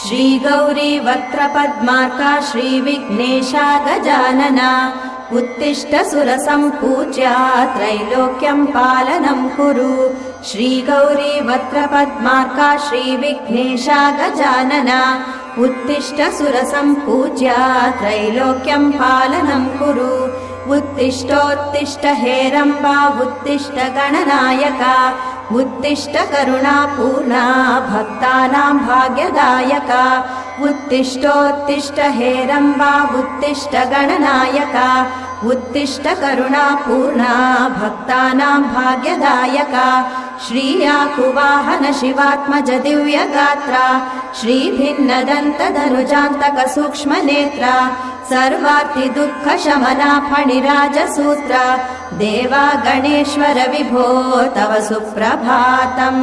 श्रीगौरी वक्त्रपद्मार्का श्रीविघ्नेशा गजानना उत्तिष्ठ सुरसम्पूज्या त्रैलोक्यं पालनं कुरु श्रीगौरी वक्त्रपद्मार्का श्रीविघ्नेशा गजानना उत्तिष्ठ सुरसम्पूज्या त्रैलोक्यं पालनं कुरु उत्तिष्ठोत्तिष्ठ हेरम्बा उत्तिष्ठ गणनायका उत्तिष्ठ करुणापूर्णा भक्तानां भाग्यदायका उत्तिष्ठोत्तिष्ठ हेरम्बा उत्तिष्ठ गणनायका उत्तिष्ठ करुणापूर्णा भक्तानां भाग्यदायका श्रीयाकुवाहन शिवात्मज दिव्यगात्रा श्रीभिन्नदन्तधनुजान्तक सूक्ष्मनेत्रा सर्वार्ति दुःखशमना फणिराजसूत्रा देवा गणेश्वर विभो तव सुप्रभातम्।